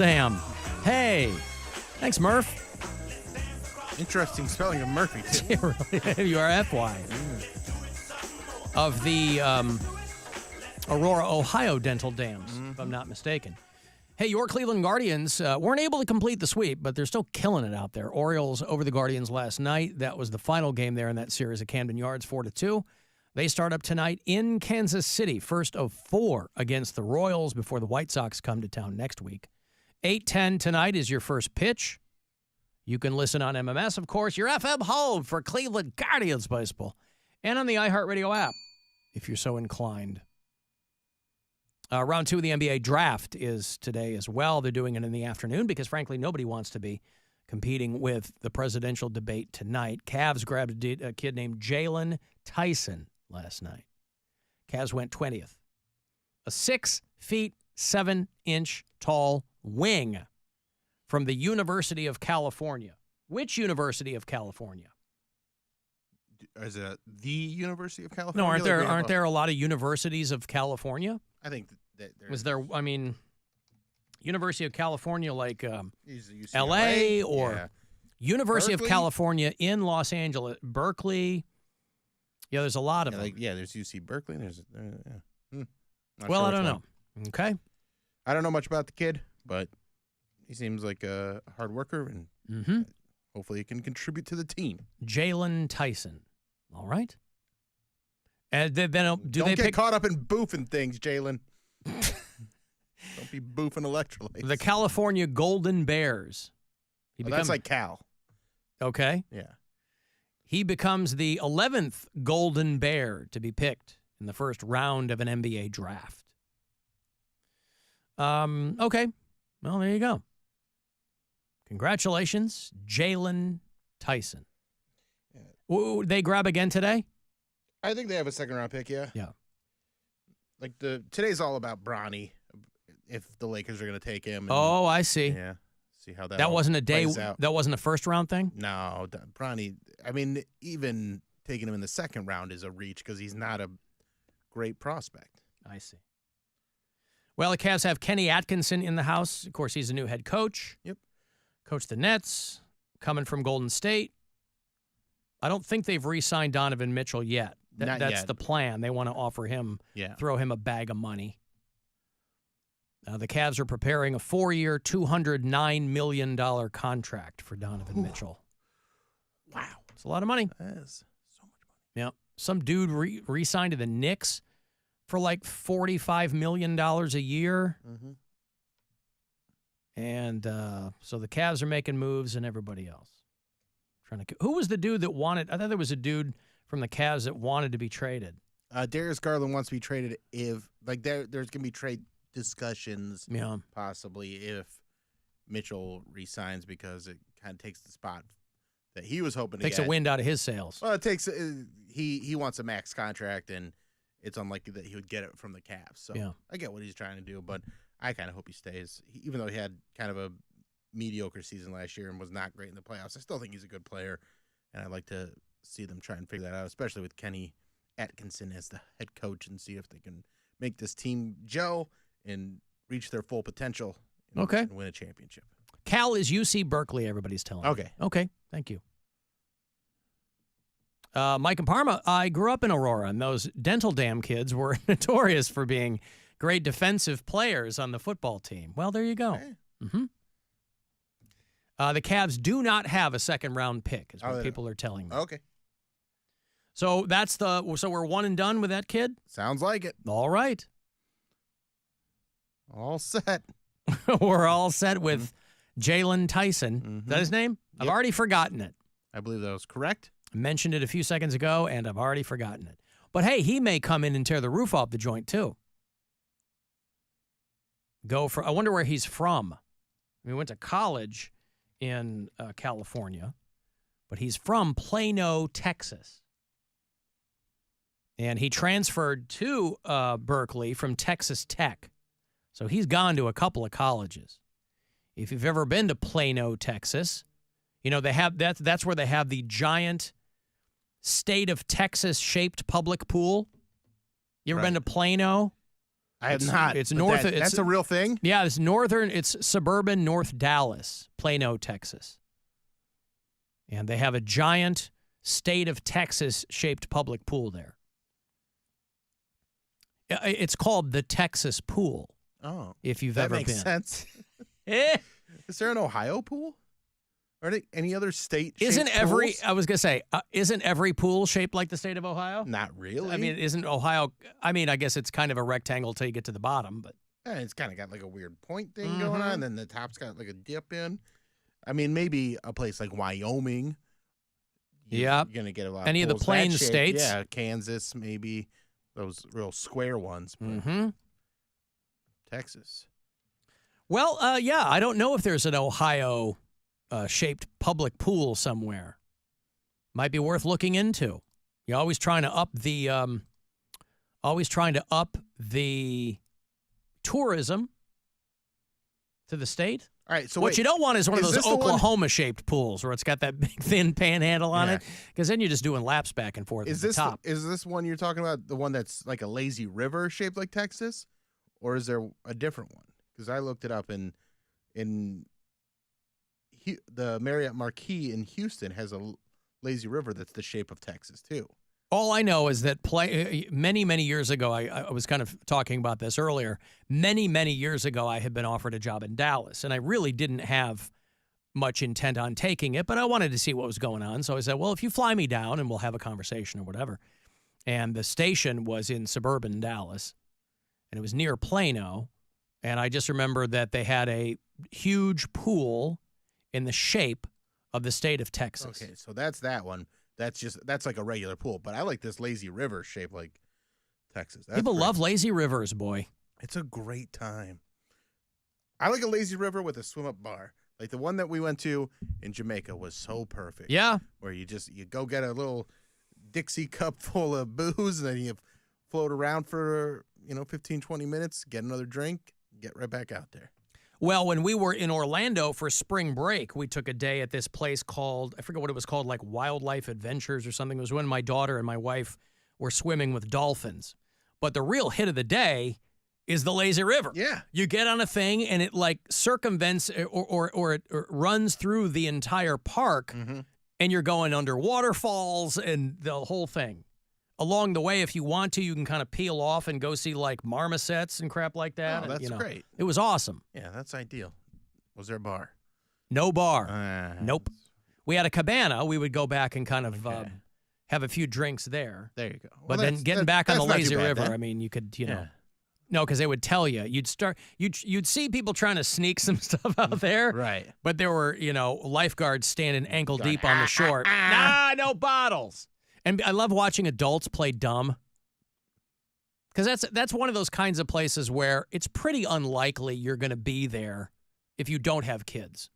Damn. Hey. Thanks, Murph. Interesting spelling of Murphy, too. U-R-F-Y. Of the Aurora, Ohio dental dams, if I'm not mistaken. Hey, your Cleveland Guardians weren't able to complete the sweep, but they're still killing it out there. Orioles over the Guardians last night. That was the final game there in that series at Camden Yards, 4-2. They start up tonight in Kansas City, first of 4 against the Royals before the White Sox come to town next week. 8:10 tonight is your first pitch. You can listen on MMS, of course, your FM home for Cleveland Guardians baseball, and on the iHeartRadio app, if you're so inclined. Round 2 of the NBA draft is today as well. They're doing it in the afternoon because, frankly, nobody wants to be competing with the presidential debate tonight. Cavs grabbed a kid named Jalen Tyson last night. Cavs went 20th. A 6 feet 7 inch tall wing from the University of California. Which University of California? Is it the University of California? No, aren't there a lot of universities of California? I think that Was there, I mean, University of California like UCLA, L.A. or yeah. University Berkeley? of California in Los Angeles, Berkeley. Yeah, there's a lot of them. There's UC Berkeley. There's Well, I don't know. Okay. I don't know much about the kid, but he seems like a hard worker, and hopefully he can contribute to the team. Jalen Tyson. All right. And they've been. Don't get caught up in boofing things, Jalen. Don't be boofing electrolytes. The California Golden Bears. That's like Cal. Okay. Yeah. He becomes the 11th Golden Bear to be picked in the first round of an NBA draft. Okay. Well, there you go. Congratulations, Jalen Tyson. Yeah. Ooh, they grab again today? I think they have a second-round pick, yeah. Yeah. Like today's all about Bronny, if the Lakers are going to take him. And, I see. Yeah. See how that That wasn't a day. plays out. That wasn't a first-round thing? No, Bronny. I mean, even taking him in the second round is a reach because he's not a great prospect. I see. Well, the Cavs have Kenny Atkinson in the house. Of course, he's a new head coach. Yep. Coached the Nets, coming from Golden State. I don't think they've re-signed Donovan Mitchell yet. That's yet. the plan. They want to offer him, throw him a bag of money. The Cavs are preparing a 4-year, $209 million contract for Donovan Mitchell. Wow. It's a lot of money. That is so much money. Yeah. Some dude re-signed to the Knicks for like $45 million a year. Mm-hmm. And so the Cavs are making moves and everybody else. Who was the dude that wanted? I thought there was a dude from the Cavs that wanted to be traded. Darius Garland wants to be traded if, like, there's going to be trade discussions, possibly, if Mitchell resigns because it kind of takes the spot that he was hoping to Takes get. a wind out of his sails. Well, it takes he wants a max contract, and it's unlikely that he would get it from the Cavs. So I get what he's trying to do, but I kind of hope he stays. Even though he had kind of a mediocre season last year and was not great in the playoffs, I still think he's a good player, and I'd like to see them try and figure that out, especially with Kenny Atkinson as the head coach, and see if they can make this team gel and reach their full potential and win a championship. Cal is UC Berkeley, everybody's telling me. Okay, thank you. Mike and Parma, I grew up in Aurora, and those dental dam kids were notorious for being great defensive players on the football team. Well, there you go. Hey. Mm-hmm. The Cavs do not have a second-round pick, is what people are telling me. Okay. So so we're one and done with that kid? Sounds like it. All right. All set. We're all set with Jalen Tyson. Mm-hmm. Is that his name? Yep. I've already forgotten it. I believe that was correct. I mentioned it a few seconds ago, and I've already forgotten it. But, hey, he may come in and tear the roof off the joint, too. I wonder where he's from. He went to college in California, but he's from Plano, Texas. And he transferred to Berkeley from Texas Tech. So he's gone to a couple of colleges. If you've ever been to Plano, Texas, you know, they have that's where they have the giant state of Texas shaped public pool. You ever been to Plano? I have not. It's north. That's a real thing? Yeah, it's suburban North Dallas, Plano, Texas. And they have a giant state of Texas-shaped public pool there. It's called the Texas Pool. Oh. If you've ever been. That makes sense. Is there an Ohio pool? Are there any other state pools? I was going to say, isn't every pool shaped like the state of Ohio? Not really. I mean, isn't Ohio, I guess it's kind of a rectangle till you get to the bottom, but. It's kind of got like a weird point thing going on, and then the top's got like a dip in. I mean, maybe a place like Wyoming. Yeah. You're going to get a lot Any of the plain states. Yeah, Kansas, maybe. Those real square ones. Texas. Well, yeah, I don't know if there's an Ohio shaped public pool somewhere. Might be worth looking into. You're always trying to up the tourism to the state. All right, so what you don't want is one of those Oklahoma-shaped pools where it's got that big thin panhandle on it, because then you're just doing laps back and forth at the top. Is this one you're talking about the one that's like a lazy river shaped like Texas, or is there a different one? Because I looked it up, and the Marriott Marquis in Houston has a lazy river that's the shape of Texas too. All I know is that many, many years ago, I was kind of talking about this earlier. Many, many years ago, I had been offered a job in Dallas, and I really didn't have much intent on taking it, but I wanted to see what was going on. So I said, well, if you fly me down and we'll have a conversation or whatever. And the station was in suburban Dallas, and it was near Plano. And I just remember that they had a huge pool in the shape of the state of Texas. Okay, so that's that one. That's like a regular pool, but I like this lazy river shaped like Texas. People love lazy rivers, boy. It's a great time. I like a lazy river with a swim up bar. Like the one that we went to in Jamaica was so perfect. Yeah. Where you go get a little Dixie cup full of booze, and then you float around for 15, 20 minutes, get another drink, get right back out there. Well, when we were in Orlando for spring break, we took a day at this place called, I forget what it was called, like Wildlife Adventures or something. It was when my daughter and my wife were swimming with dolphins. But the real hit of the day is the lazy river. Yeah. You get on a thing and it like circumvents or it runs through the entire park, and you're going under waterfalls and the whole thing. Along the way, if you want to, you can kind of peel off and go see like marmosets and crap like that. Oh, that's great. It was awesome. Yeah, that's ideal. Was there a bar? No bar. Nope. We had a cabana. We would go back and kind of have a few drinks there. There you go. But then getting back on the lazy river, I mean, you could, no, because they would tell you. You'd see people trying to sneak some stuff out there. Right. But there were, lifeguards standing ankle deep on the shore. Nah, no bottles. And I love watching adults play dumb, because that's one of those kinds of places where it's pretty unlikely you're going to be there if you don't have kids.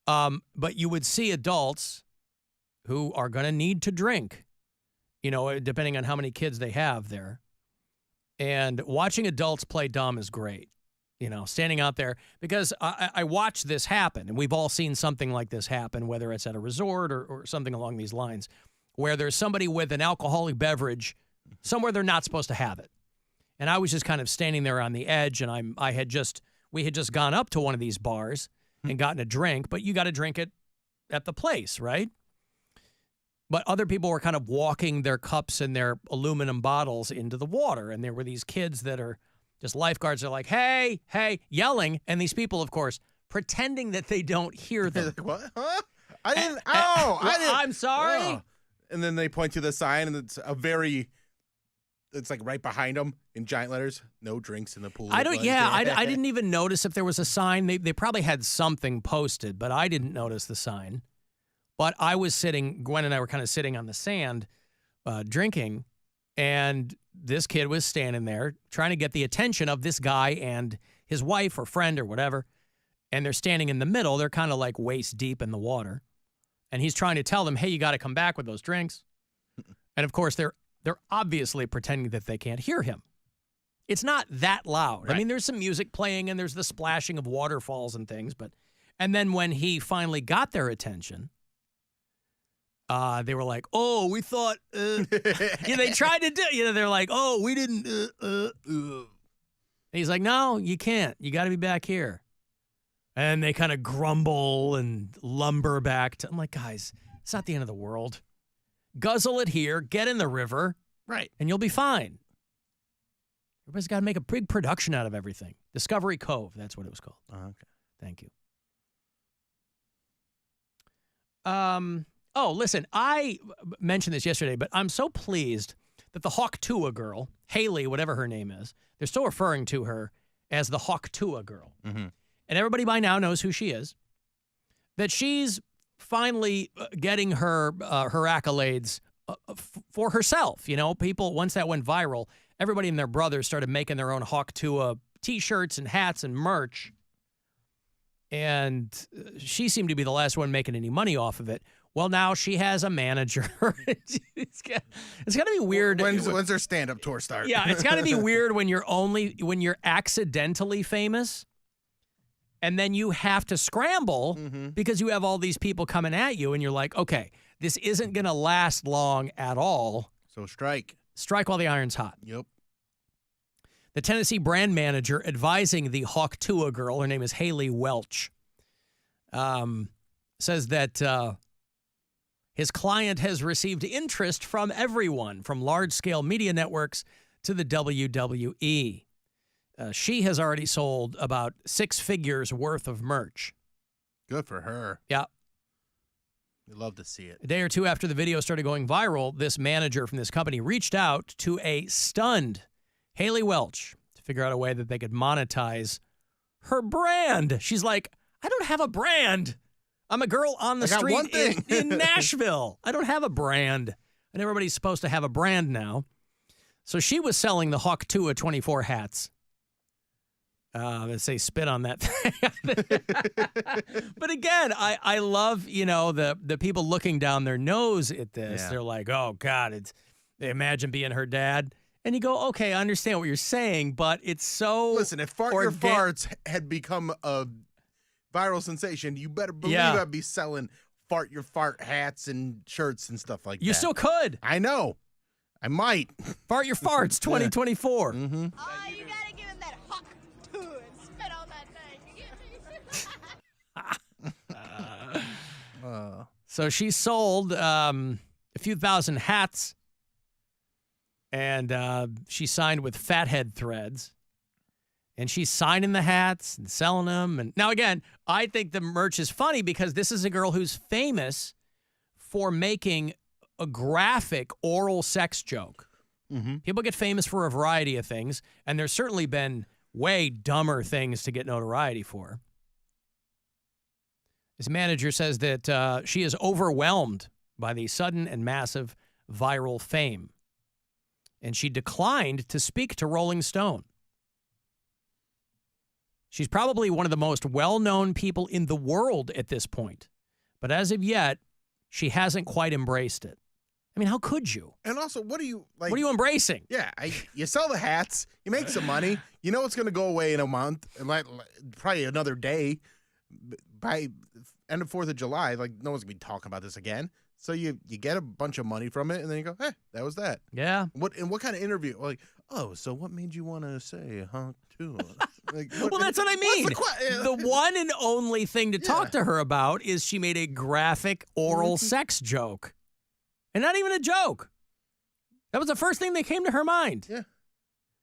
But you would see adults who are going to need to drink, depending on how many kids they have there. And watching adults play dumb is great, standing out there, because I watch this happen, and we've all seen something like this happen, whether it's at a resort or something along these lines, where there's somebody with an alcoholic beverage somewhere they're not supposed to have it. And I was just kind of standing there on the edge, and we had just gone up to one of these bars and gotten a drink, but you got to drink it at the place, right? But other people were kind of walking their cups and their aluminum bottles into the water, and there were these kids that are just lifeguards. They're like, hey, yelling, and these people, of course, pretending that they don't hear them. What? Huh? I didn't. I'm sorry. Oh. And then they point to the sign, and it's like right behind them in giant letters, no drinks in the pool. I didn't even notice if there was a sign. They probably had something posted, but I didn't notice the sign. But Gwen and I were kind of sitting on the sand drinking, and this kid was standing there trying to get the attention of this guy and his wife or friend or whatever, and they're standing in the middle. They're kind of like waist deep in the water. And he's trying to tell them, hey, you got to come back with those drinks. And, of course, they're obviously pretending that they can't hear him. It's not that loud. Right. I mean, there's some music playing, and there's the splashing of waterfalls and things. And then when he finally got their attention, they were like, oh, we thought, they tried to do, they're like, oh, we didn't, And he's like, no, you can't. You got to be back here. And they kind of grumble and lumber back. I'm like, guys, it's not the end of the world. Guzzle it here, get in the river, Right. and you'll be fine. Everybody's got to make a big production out of everything. Discovery Cove, that's what it was called. Okay. Thank you. Oh, listen, I mentioned this yesterday, but I'm so pleased that the Tuah girl, Haley, whatever her name is, they're still referring to her as the Tuah girl. Mm-hmm. And everybody by now knows who she is. That she's finally getting her accolades for herself. You know, people, once that went viral, everybody and their brothers started making their own Tuah T-shirts and hats and merch. And she seemed to be the last one making any money off of it. Well, now she has a manager. It's got to be weird. When's her stand-up tour start? Yeah, it's got to be weird when you're accidentally famous, and then you have to scramble because you have all these people coming at you, and you're like, okay, this isn't going to last long at all. So strike. Strike while the iron's hot. Yep. The Tennessee brand manager advising the Tuah girl, her name is Haley Welch, says that his client has received interest from everyone, from large-scale media networks to the WWE. She has already sold about 6 figures worth of merch. Good for her. Yeah. We love to see it. A day or two after the video started going viral, this manager from this company reached out to a stunned Haley Welch to figure out a way that they could monetize her brand. She's like, I don't have a brand. I'm a girl on the street in Nashville. I don't have a brand. And everybody's supposed to have a brand now. So she was selling the Tuah 24 hats. Let's say spit on that thing. But again, I love, the people looking down their nose at this. Yeah. They're like, oh, God, they imagine being her dad. And you go, okay, I understand what you're saying, but it's so Listen, if Fart Your Farts had become a viral sensation, you better believe I'd be selling Fart Your Fart hats and shirts and stuff like that. You still could. I know. I might. Fart Your Farts 2024. Mm-hmm. Oh, you got to give him that hawk too and spit on that thing. So she sold a few thousand hats, and she signed with Fathead Threads. And she's signing the hats and selling them. And now, again, I think the merch is funny because this is a girl who's famous for making a graphic oral sex joke. Mm-hmm. People get famous for a variety of things, and there's certainly been way dumber things to get notoriety for. His manager says that she is overwhelmed by the sudden and massive viral fame, and she declined to speak to Rolling Stone. She's probably one of the most well-known people in the world at this point. But as of yet, she hasn't quite embraced it. I mean, how could you? And also, what are you embracing? Yeah, you sell the hats, you make some money. You know it's going to go away in a month, probably another day. By end of 4th of July, no one's going to be talking about this again. So you get a bunch of money from it, and then you go, hey, that was that. Yeah. What kind of interview? So what made you want to say too? Well, that's what I mean. The one and only thing to talk to her about is she made a graphic oral sex joke. And not even a joke. That was the first thing that came to her mind. Yeah.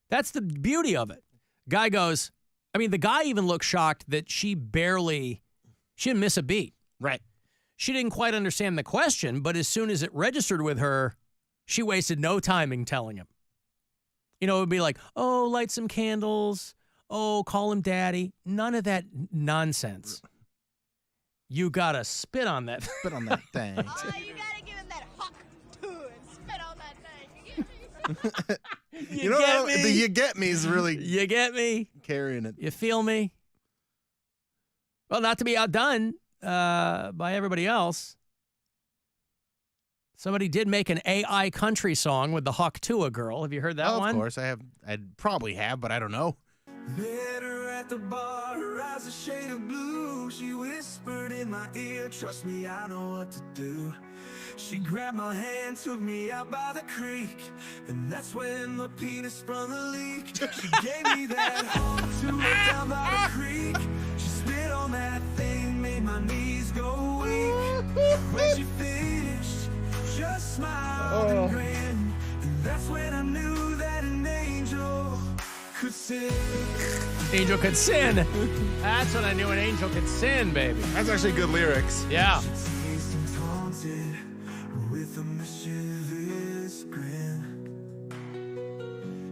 That's the beauty of it. Guy goes, the guy even looked shocked that she didn't miss a beat. Right. She didn't quite understand the question, but as soon as it registered with her, she wasted no time in telling him. It would be like, oh, light some candles. Oh, call him daddy. None of that nonsense. You got to spit on that. Spit on that thing. Oh, you got to give him that hawk too and spit on that thing. The you get me is really you get me carrying it. You feel me? Well, not to be outdone by everybody else. Somebody did make an AI country song with the Tuah girl. Have you heard that one? Of course, I have. I probably have, but I don't know. Met her at the bar, her eyes a shade of blue. She whispered in my ear, trust me, I know what to do. She grabbed my hand, took me out by the creek, and that's when the penis sprung a leak. She gave me that hug to her down by the creek. She spit on that thing, made my knees go weak. When she finished, just smiled and grinned, and that's when I knew that an angel could sin. Angel could sin. That's when I knew an angel could sin, baby. That's actually good lyrics. Yeah. Taste and taunted with a mischievous grin.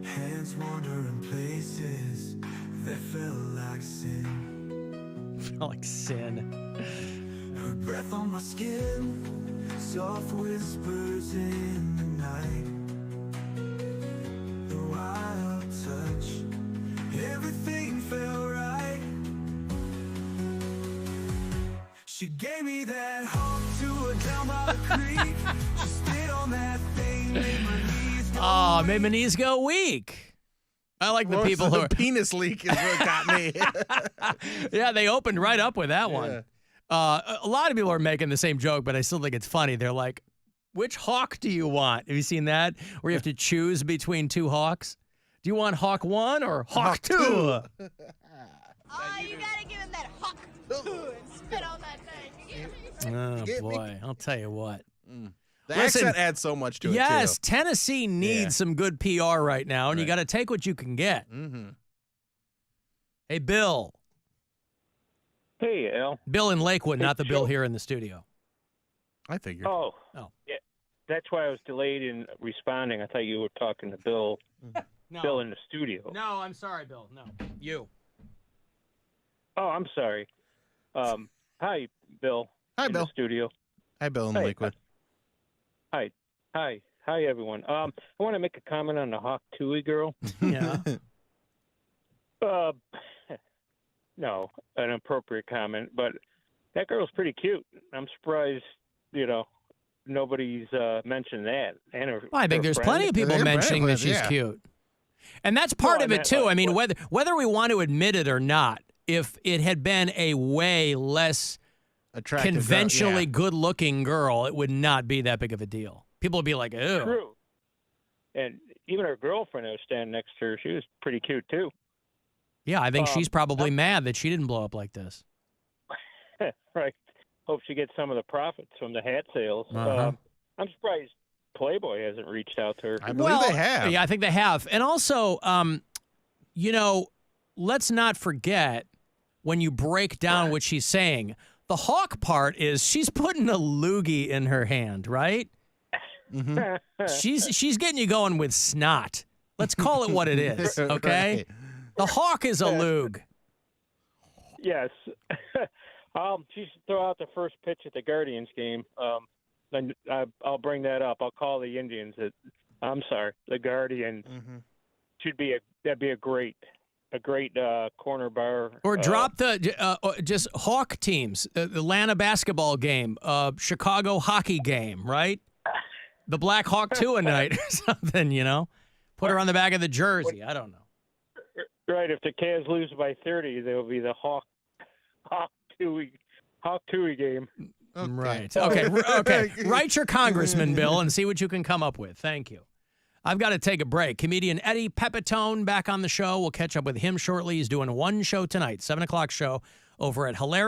Hands wandering places that felt like sin. Felt like sin. Her breath on my skin, soft whispers in the night. The wild touch, everything felt right. She gave me that hug to her down by the creek. She spit on that thing, made my knees go Oh, made my knees go weak. I like the people who are. Penis leak is what got me. Yeah, they opened right up with that one. A lot of people are making the same joke, but I still think it's funny. They're like, which hawk do you want? Have you seen that? Where you have to choose between two hawks? Do you want Hawk 1 or Hawk 2? Oh, you gotta give him that hawk and spit on that thing. Oh, Get me. boy. I'll tell you what. The Listen, accent adds so much to Yes, it, too. Tennessee needs some good PR right now, and you Right. got to take what you can get. Mm-hmm. Hey, Bill. Hey, Al. Bill in Lakewood, Hey, not the Bill Joe. here in the studio. I figured. Oh. Yeah. That's why I was delayed in responding. I thought you were talking to Bill. No. Bill in the studio. No, I'm sorry, Bill. No. You. Oh, I'm sorry. Hi, Bill. Hi, in Bill. the studio. Hi, Bill in Hey, Lakewood. Hi, everyone. I want to make a comment on the Hawk Tuah girl. Yeah. No, an appropriate comment, but that girl's pretty cute. I'm surprised, nobody's mentioned that. And her, Well, I think her there's friend. plenty of people They're mentioning that friends, she's yeah. cute. And that's part Well, of I it, meant, too. like, I mean, what- whether we want to admit it or not, if it had been a way less Attractive girl, conventionally yeah. good-looking girl, it would not be that big of a deal. People would be like, ew. True. And even her girlfriend who was standing next to her, she was pretty cute, too. Yeah, I think she's probably mad that she didn't blow up like this. Right. Hope she gets some of the profits from the hat sales. Uh-huh. I'm surprised Playboy hasn't reached out to her. I believe they have. Yeah, I think they have. And also, let's not forget when you break down what she's saying, the hawk part is she's putting a loogie in her hand, right? Mm-hmm. She's getting you going with snot. Let's call it what it is, okay? Right. The hawk is a lug. Yes. She should throw out the first pitch at the Guardians game. Then I'll bring that up. I'll call the Indians. The Guardians that'd be a great corner bar. Or drop just hawk teams, the Atlanta basketball game, Chicago hockey game, right? The Black Hawk Tuah night or something, Put her on the back of the jersey. I don't know. Right. If the Cavs lose by 30, there will be the Hawk Tuah game. Okay. Right. Okay. Write your congressman, Bill, and see what you can come up with. Thank you. I've got to take a break. Comedian Eddie Pepitone back on the show. We'll catch up with him shortly. He's doing one show tonight, 7 o'clock show over at Hilarious.